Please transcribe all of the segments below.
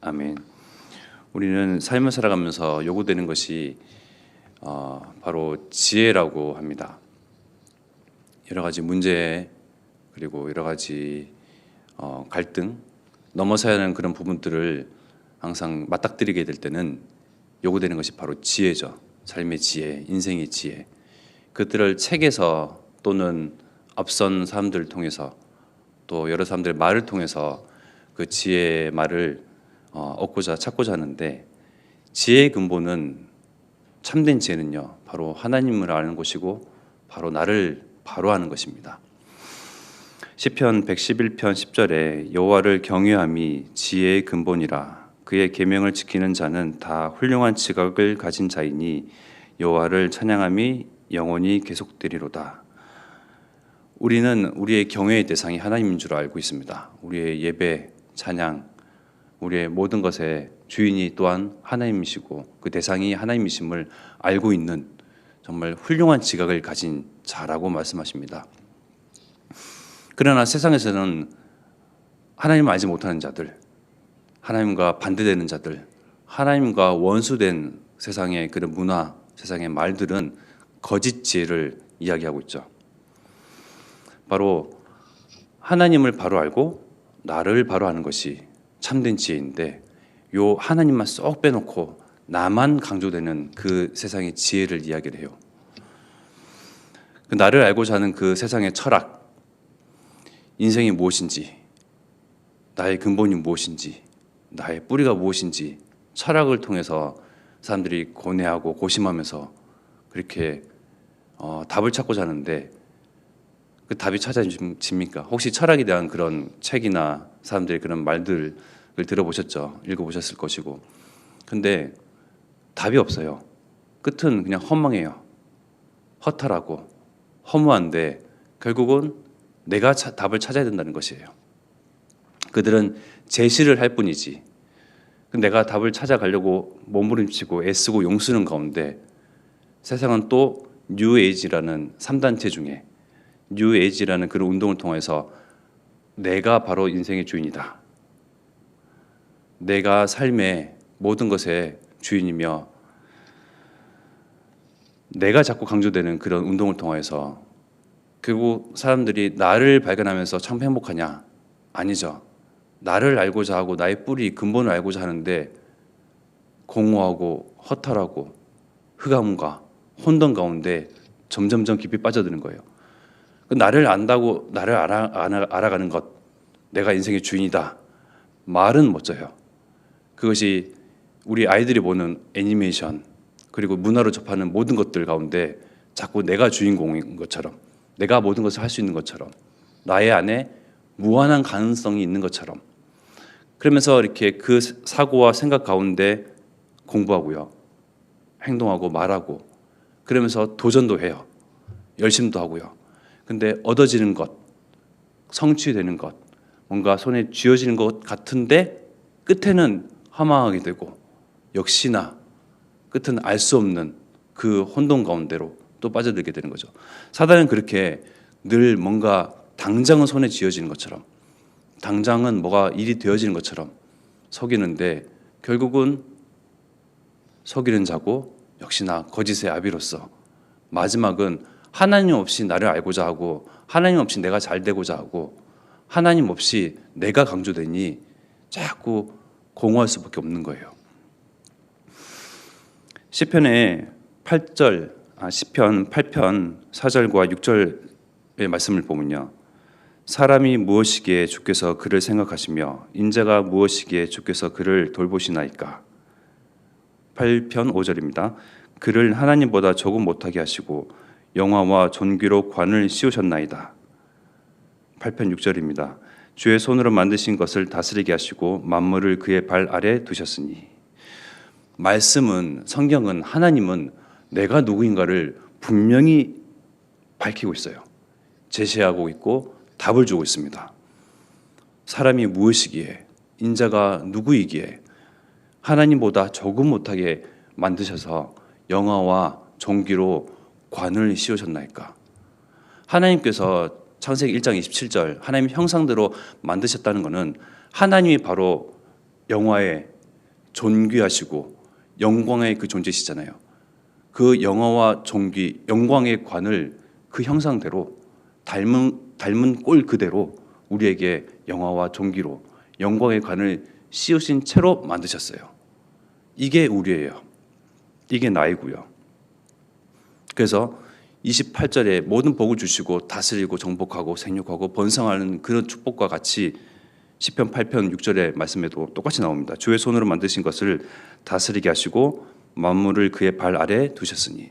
아멘. 우리는 삶을 살아가면서 요구되는 것이 바로 지혜라고 합니다. 여러 가지 문제 그리고 여러 가지 갈등 넘어서야 하는 그런 부분들을 항상 맞닥뜨리게 될 때는 요구되는 것이 바로 지혜죠. 삶의 지혜, 인생의 지혜. 그들을 책에서 또는 앞선 사람들을 통해서 또 여러 사람들의 말을 통해서 그 지혜의 말을 얻고자 찾고자 하는데, 지혜의 근본은, 참된 지혜는요 바로 하나님을 아는 것이고 바로 나를 바로 아는 것입니다. 시편 111편 10절에 여호와를 경외함이 지혜의 근본이라. 그의 계명을 지키는 자는 다 훌륭한 지각을 가진 자이니 여호와를 찬양함이 영원히 계속되리로다. 우리는 우리의 경외의 대상이 하나님인 줄 알고 있습니다. 우리의 예배, 찬양, 우리의 모든 것의 주인이 또한 하나님이시고 그 대상이 하나님이심을 알고 있는 정말 훌륭한 지각을 가진 자라고 말씀하십니다. 그러나 세상에서는 하나님을 알지 못하는 자들, 하나님과 반대되는 자들, 하나님과 원수된 세상의 그런 문화, 세상의 말들은 거짓 지혜를 이야기하고 있죠. 바로 하나님을 바로 알고 나를 바로 아는 것이 참된 지혜인데, 요 하나님만 쏙 빼놓고 나만 강조되는 그 세상의 지혜를 이야기를 해요. 그 나를 알고자 하는 그 세상의 철학, 인생이 무엇인지, 나의 근본이 무엇인지, 나의 뿌리가 무엇인지 철학을 통해서 사람들이 고뇌하고 고심하면서 그렇게 답을 찾고자 하는데, 그 답이 찾아집니까? 혹시 철학에 대한 그런 책이나 사람들의 그런 말들을 들어보셨죠? 읽어보셨을 것이고. 근데 답이 없어요. 끝은 그냥 허망해요. 허탈하고 허무한데 결국은 내가 답을 찾아야 된다는 것이에요. 그들은 제시를 할 뿐이지, 내가 답을 찾아가려고 몸부림치고 애쓰고 용쓰는 가운데 세상은 또 뉴에이지라는 3단체 중에 뉴에이지라는 그런 운동을 통해서 내가 바로 인생의 주인이다, 내가 삶의 모든 것의 주인이며 내가 자꾸 강조되는 그런 운동을 통해서 결국 사람들이 나를 발견하면서 참 행복하냐? 아니죠. 나를 알고자 하고 나의 뿌리, 근본을 알고자 하는데 공허하고 허탈하고 흑암과 혼돈 가운데 점점점 깊이 빠져드는 거예요. 나를 안다고 나를 알아가는 것, 내가 인생의 주인이다, 말은 멋져요. 그것이 우리 아이들이 보는 애니메이션 그리고 문화로 접하는 모든 것들 가운데 자꾸 내가 주인공인 것처럼, 내가 모든 것을 할 수 있는 것처럼, 나의 안에 무한한 가능성이 있는 것처럼, 그러면서 이렇게 그 사고와 생각 가운데 공부하고요, 행동하고 말하고, 그러면서 도전도 해요, 열심도 하고요. 근데 얻어지는 것, 성취되는 것, 뭔가 손에 쥐어지는 것 같은데 끝에는 허망하게 되고, 역시나 끝은 알 수 없는 그 혼돈 가운데로 또 빠져들게 되는 거죠. 사단은 그렇게 늘 뭔가 당장은 손에 쥐어지는 것처럼, 당장은 뭐가 일이 되어지는 것처럼 속이는데, 결국은 속이는 자고 역시나 거짓의 아비로서 마지막은 하나님 없이 나를 알고자 하고, 하나님 없이 내가 잘 되고자 하고, 하나님 없이 내가 강조되니 자꾸 공허할 수밖에 없는 거예요. 시편의 8편 4절과 6절의 말씀을 보면요, 사람이 무엇이기에 주께서 그를 생각하시며 인자가 무엇이기에 주께서 그를 돌보시나이까. 8편 5절입니다. 그를 하나님보다 조금 못하게 하시고 영화와 존귀로 관을 씌우셨나이다. 8편 6절입니다. 주의 손으로 만드신 것을 다스리게 하시고 만물을 그의 발 아래 두셨으니. 말씀은, 성경은, 하나님은 내가 누구인가를 분명히 밝히고 있어요. 제시하고 있고 답을 주고 있습니다. 사람이 무엇이기에, 인자가 누구이기에 하나님보다 조금 못하게 만드셔서 영화와 존귀로 관을 씌우셨나이까. 하나님께서 창세기 1장 27절 하나님 형상대로 만드셨다는 것은 하나님이 바로 영화의 존귀하시고 영광의 그 존재시잖아요. 그 영화와 존귀, 영광의 관을 그 형상대로 닮은 꼴 그대로 우리에게 영화와 존귀로 영광의 관을 씌우신 채로 만드셨어요. 이게 우리예요. 이게 나이고요. 그래서 28절에 모든 복을 주시고 다스리고 정복하고 생육하고 번성하는 그런 축복과 같이 시편 8편 6절의 말씀에도 똑같이 나옵니다. 주의 손으로 만드신 것을 다스리게 하시고 만물을 그의 발 아래 두셨으니,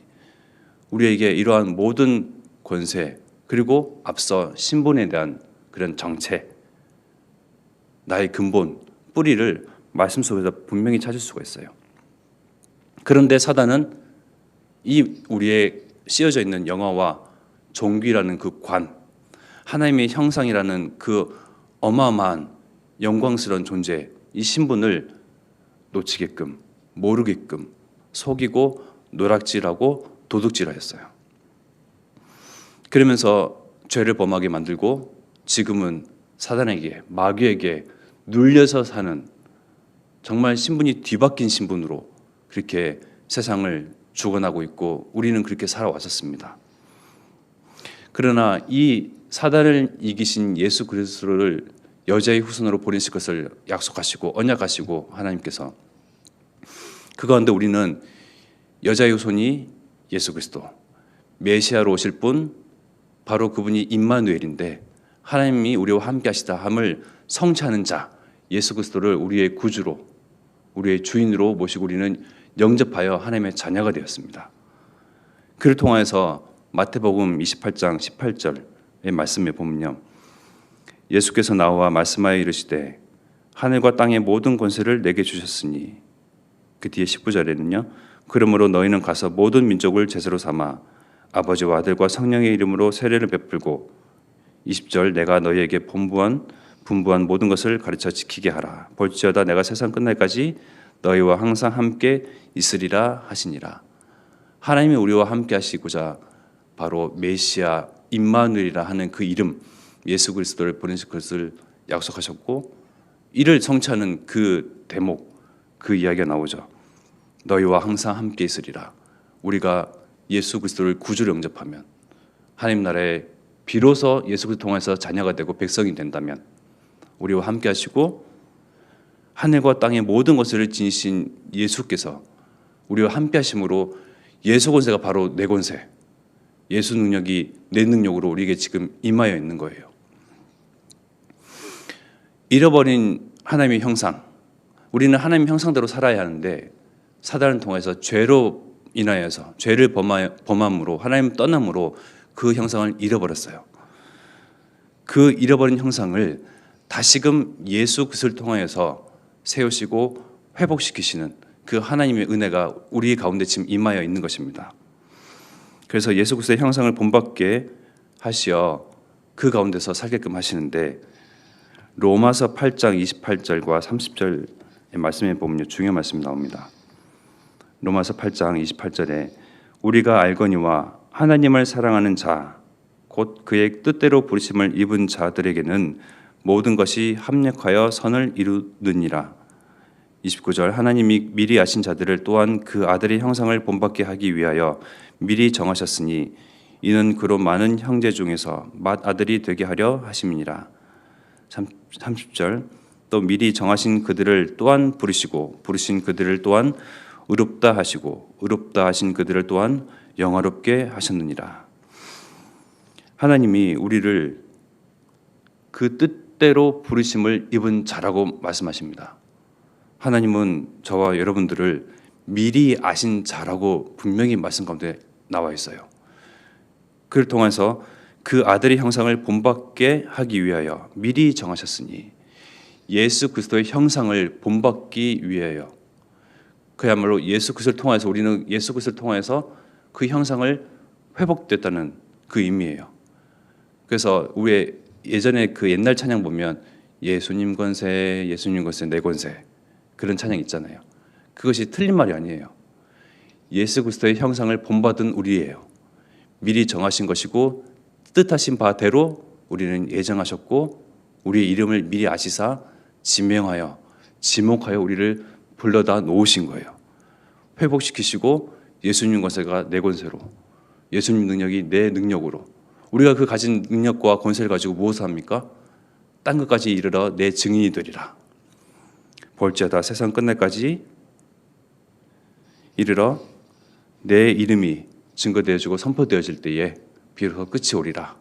우리에게 이러한 모든 권세, 그리고 앞서 신분에 대한 그런 정체, 나의 근본, 뿌리를 말씀 속에서 분명히 찾을 수가 있어요. 그런데 사단은 이 우리의 씌어져 있는 영화와 존귀라는 그 관, 하나님의 형상이라는 그 어마어마한 영광스러운 존재, 이 신분을 놓치게끔, 모르게끔 속이고 노락질하고 도둑질하였어요. 그러면서 죄를 범하게 만들고 지금은 사단에게, 마귀에게 눌려서 사는 정말 신분이 뒤바뀐 신분으로 그렇게 세상을 주관하고 있고 우리는 그렇게 살아왔었습니다. 그러나 이 사단을 이기신 예수 그리스도를 여자의 후손으로 보내실 것을 약속하시고 언약하시고 하나님께서, 그 가운데 우리는 여자의 후손이 예수 그리스도, 메시아로 오실 분, 바로 그분이 임마누엘인데 하나님이 우리와 함께 하시다 함을 성취하는 자 예수 그리스도를 우리의 구주로, 우리의 주인으로 모시고 우리는 영접하여 하나님의 자녀가 되었습니다. 그를 통해서 마태복음 28장 18절의 말씀에 보면요, 예수께서 나와 말씀하여 이르시되 하늘과 땅의 모든 권세를 내게 주셨으니, 그 뒤에 19절에는요, 그러므로 너희는 가서 모든 민족을 제사로 삼아 아버지와 아들과 성령의 이름으로 세례를 베풀고 20절 내가 너희에게 분부한 모든 것을 가르쳐 지키게 하라. 볼지어다 내가 세상 끝날까지 너희와 항상 함께 있으리라 하시니라. 하나님이 우리와 함께 하시고자 바로 메시아 임마누엘이라 하는 그 이름, 예수 그리스도를 보내실 것을 약속하셨고, 이를 성취하는 그 대목, 그 이야기가 나오죠. 너희와 항상 함께 있으리라. 우리가 예수 그리스도를 구주로 영접하면, 하나님 나라에 비로소 예수 그리스도 통해서 자녀가 되고 백성이 된다면 우리와 함께 하시고, 하늘과 땅의 모든 것을 지니신 예수께서 우리와 함께 하심으로 예수 권세가 바로 내 권세, 예수 능력이 내 능력으로 우리에게 지금 임하여 있는 거예요. 잃어버린 하나님의 형상, 우리는 하나님의 형상대로 살아야 하는데 사단을 통해서 죄로 인하여서 죄를 범함으로 하나님 떠남으로 그 형상을 잃어버렸어요. 그 잃어버린 형상을 다시금 예수 그리스도를 통하여서 세우시고 회복시키시는 그 하나님의 은혜가 우리 가운데 지금 임하여 있는 것입니다. 그래서 예수 그리스도의 형상을 본받게 하시어 그 가운데서 살게끔 하시는데, 로마서 8장 28절과 30절의 말씀에 보면 중요한 말씀이 나옵니다. 로마서 8장 28절에 우리가 알거니와 하나님을 사랑하는 자 곧 그의 뜻대로 부르심을 입은 자들에게는 모든 것이 합력하여 선을 이루느니라. 29절 하나님이 미리 아신 자들을 또한 그 아들의 형상을 본받게 하기 위하여 미리 정하셨으니 이는 그로 많은 형제 중에서 맏아들이 되게 하려 하심이니라. 30절 또 미리 정하신 그들을 또한 부르시고 부르신 그들을 또한 의롭다 하시고 의롭다 하신 그들을 또한 영화롭게 하셨느니라. 하나님이 우리를 그 뜻대로 부르심을 입은 자라고 말씀하십니다. 하나님은 저와 여러분들을 미리 아신 자라고 분명히 말씀 가운데 나와 있어요. 그를 통해서 그 아들의 형상을 본받게 하기 위하여 미리 정하셨으니, 예수 그리스도의 형상을 본받기 위하여, 그야말로 예수 그리스도를 통해서 우리는 예수 그리스도를 통해서 그 형상을 회복됐다는 그 의미예요. 그래서 우리 예전에 그 옛날 찬양 보면 예수님 권세, 예수님 권세, 내 권세, 그런 찬양 있잖아요. 그것이 틀린 말이 아니에요. 예수 그리스도의 형상을 본받은 우리예요. 미리 정하신 것이고 뜻하신 바대로 우리는 예정하셨고 우리의 이름을 미리 아시사 지명하여 지목하여 우리를 불러다 놓으신 거예요. 회복시키시고 예수님 권세가 내 권세로, 예수님 능력이 내 능력으로, 우리가 그 가진 능력과 권세를 가지고 무엇을 합니까? 딴 것까지 이르러 내 증인이 되리라. 볼지어다 세상 끝날까지 이르러 내 이름이 증거되어지고 선포되어질 때에 비로소 끝이 오리라.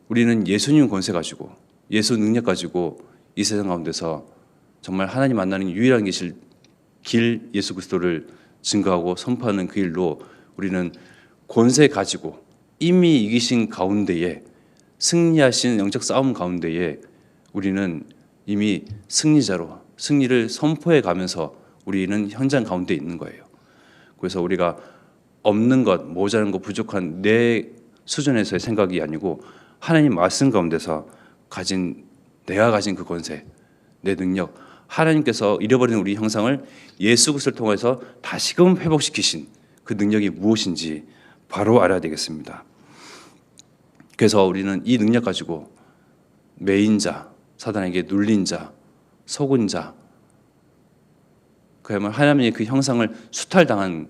우리는 예수님 권세 가지고, 예수 능력 가지고 이 세상 가운데서 정말 하나님 만나는 유일한 길 예수 그리스도를 증거하고 선포하는 그 일로 우리는 권세 가지고 이미 이기신 가운데에, 승리하신 영적 싸움 가운데에 우리는 이미 승리자로 승리를 선포해 가면서 우리는 현장 가운데 있는 거예요. 그래서 우리가 없는 것, 모자란 것, 부족한 내 수준에서의 생각이 아니고 하나님 말씀 가운데서 내가 가진 그 권세, 내 능력, 하나님께서 잃어버린 우리 형상을 예수 그리스도를 통해서 다시금 회복시키신 그 능력이 무엇인지 바로 알아야 되겠습니다. 그래서 우리는 이 능력 가지고 매인 자, 사단에게 눌린 자, 속은 자, 그야말로 하나님의 그 형상을 수탈당한,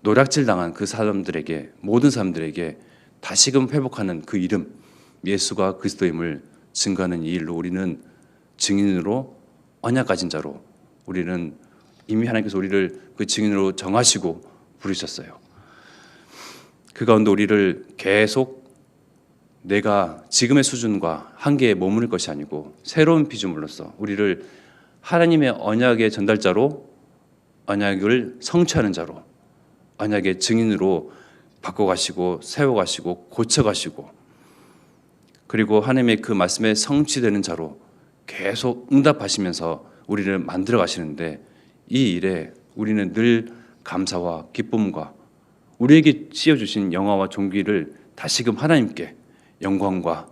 노략질당한 그 사람들에게, 모든 사람들에게 다시금 회복하는 그 이름, 예수가 그리스도임을 증거하는 이 일로 우리는 증인으로, 언약 가진 자로, 우리는 이미 하나님께서 우리를 그 증인으로 정하시고 부르셨어요. 그 가운데 우리를 계속 내가 지금의 수준과 한계에 머무를 것이 아니고 새로운 피조물로서 우리를 하나님의 언약의 전달자로, 언약을 성취하는 자로, 언약의 증인으로 바꿔가시고 세워가시고 고쳐가시고, 그리고 하나님의 그 말씀에 성취되는 자로 계속 응답하시면서 우리를 만들어 가시는데, 이 일에 우리는 늘 감사와 기쁨과 우리에게 씌워주신 영화와 존귀를 다시금 하나님께 영광과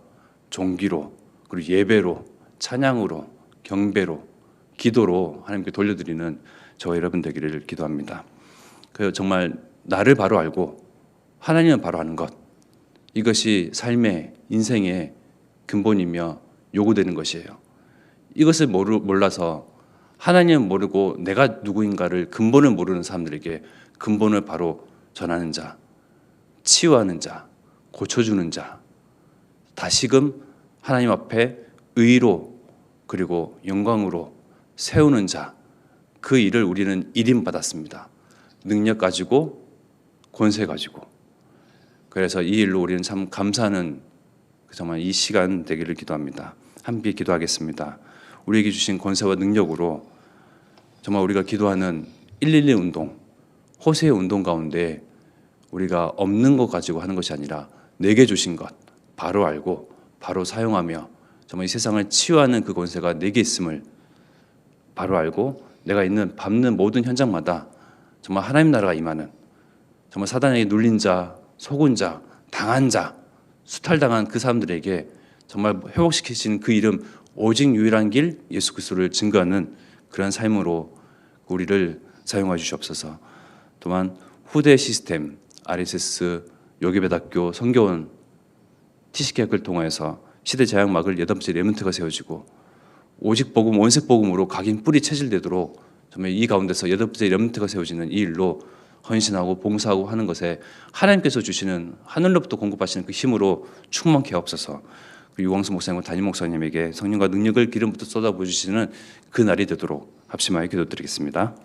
존귀로, 그리고 예배로, 찬양으로, 경배로, 기도로 하나님께 돌려드리는 저와 여러분 되기를 기도합니다. 그래서 정말 나를 바로 알고 하나님을 바로 아는 것, 이것이 삶의, 인생의 근본이며 요구되는 것이에요. 이것을 몰라서, 하나님을 모르고 내가 누구인가를, 근본을 모르는 사람들에게 근본을 바로 전하는 자, 치유하는 자, 고쳐주는 자, 다시금 하나님 앞에 의로 그리고 영광으로 세우는 자, 그 일을 우리는 일임받았습니다. 능력 가지고, 권세 가지고. 그래서 이 일로 우리는 참 감사하는 정말 이 시간 되기를 기도합니다. 함께 기도하겠습니다. 우리에게 주신 권세와 능력으로 정말 우리가 기도하는 112 운동, 호세의 운동 가운데 우리가 없는 것 가지고 하는 것이 아니라 내게 주신 것 바로 알고 바로 사용하며 정말 이 세상을 치유하는 그 권세가 내게 있음을 바로 알고, 내가 밟는 모든 현장마다 정말 하나님 나라가 임하는, 정말 사단에게 눌린 자, 속은 자, 당한 자, 수탈당한 그 사람들에게 정말 회복시키신 그 이름, 오직 유일한 길 예수 그리스도를 증거하는 그런 삶으로 우리를 사용해 주시옵소서. 또한 후대 시스템, RSS, 요괴배학교, 성교원, TC계약을 통해서 시대 제약막을 8번째 레몬트가 세워지고 오직 복음, 원색 복음으로 각인 뿌리 체질되도록 정말 이 가운데서 8번째 레몬트가 세워지는 이 일로 헌신하고 봉사하고 하는 것에 하나님께서 주시는, 하늘로부터 공급하시는 그 힘으로 충만케 하옵소서. 유광수 목사님과 담임 목사님에게 성령과 능력을 기름부터 쏟아부으시는 그 날이 되도록 합심하여 기도드리겠습니다.